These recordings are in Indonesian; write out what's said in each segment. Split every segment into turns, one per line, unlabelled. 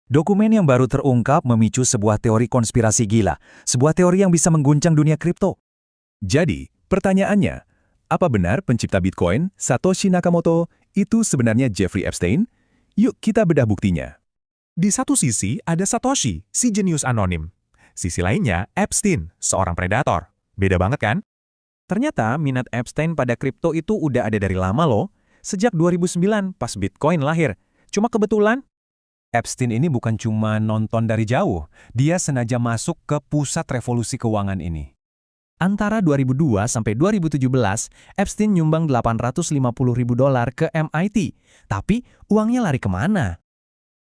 Dokumen yang baru terungkap memicu sebuah teori konspirasi gila, sebuah teori yang bisa mengguncang dunia kripto.
Jadi, pertanyaannya, apa benar pencipta Bitcoin, Satoshi Nakamoto, itu sebenarnya Jeffrey Epstein? Yuk kita bedah buktinya. Di satu sisi ada Satoshi, si jenius anonim. Sisi lainnya Epstein, seorang predator. Beda banget kan?
Ternyata minat Epstein pada kripto itu udah ada dari lama loh, sejak 2009 pas Bitcoin lahir. Cuma kebetulan, Epstein ini bukan cuma nonton dari jauh, dia sengaja masuk ke pusat revolusi keuangan ini. Antara 2002 sampai 2017, Epstein nyumbang $850.000 ke MIT. Tapi uangnya lari kemana?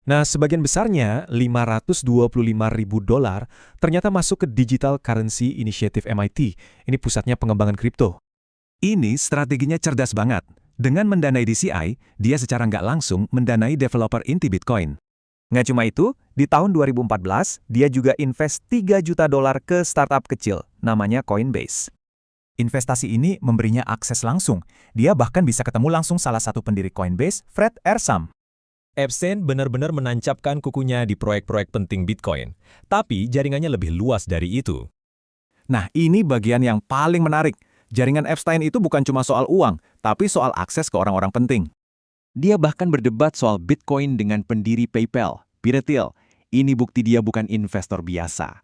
Nah, sebagian besarnya, $525.000, ternyata masuk ke Digital Currency Initiative MIT. Ini pusatnya pengembangan kripto. Ini strateginya cerdas banget. Dengan mendanai DCI, dia secara nggak langsung mendanai developer inti Bitcoin. Nggak cuma itu, di tahun 2014, dia juga invest $3 juta ke startup kecil, namanya Coinbase. Investasi ini memberinya akses langsung. Dia bahkan bisa ketemu langsung salah satu pendiri Coinbase, Fred Ehrsam.
Epstein benar-benar menancapkan kukunya di proyek-proyek penting Bitcoin, tapi jaringannya lebih luas dari itu.
Nah, ini bagian yang paling menarik. Jaringan Epstein itu bukan cuma soal uang, tapi soal akses ke orang-orang penting. Dia bahkan berdebat soal Bitcoin dengan pendiri PayPal, Peter Thiel. Ini bukti dia bukan investor biasa.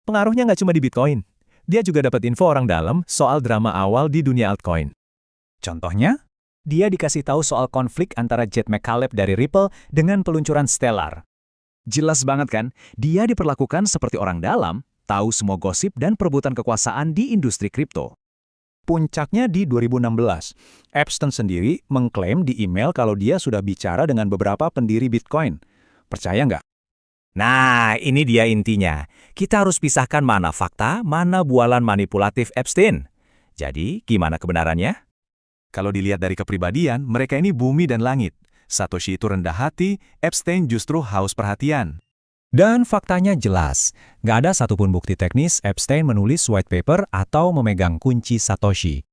Pengaruhnya nggak cuma di Bitcoin. Dia juga dapat info orang dalam soal drama awal di dunia altcoin. Contohnya, dia dikasih tahu soal konflik antara Jed McCaleb dari Ripple dengan peluncuran Stellar. Jelas banget kan, dia diperlakukan seperti orang dalam, tahu semua gosip dan perebutan kekuasaan di industri kripto. Puncaknya di 2016, Epstein sendiri mengklaim di email kalau dia sudah bicara dengan beberapa pendiri Bitcoin. Percaya nggak? Nah, ini dia intinya. Kita harus pisahkan mana fakta, mana bualan manipulatif Epstein. Jadi, gimana kebenarannya? Kalau dilihat dari kepribadian, mereka ini bumi dan langit. Satoshi itu rendah hati, Epstein justru haus perhatian. Dan faktanya jelas, nggak ada satupun bukti teknis Epstein menulis white paper atau memegang kunci Satoshi.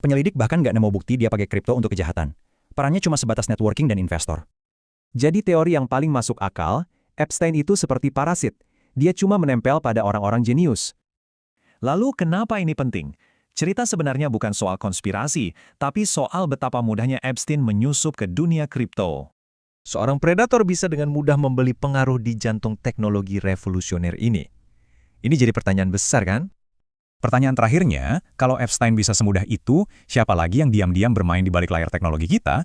Penyelidik bahkan nggak nemu bukti dia pakai kripto untuk kejahatan. Perannya cuma sebatas networking dan investor. Jadi teori yang paling masuk akal, Epstein itu seperti parasit. Dia cuma menempel pada orang-orang jenius. Lalu kenapa ini penting? Cerita sebenarnya bukan soal konspirasi, tapi soal betapa mudahnya Epstein menyusup ke dunia kripto. Seorang predator bisa dengan mudah membeli pengaruh di jantung teknologi revolusioner ini. Ini jadi pertanyaan besar kan? Pertanyaan terakhirnya, kalau Epstein bisa semudah itu, siapa lagi yang diam-diam bermain di balik layar teknologi kita?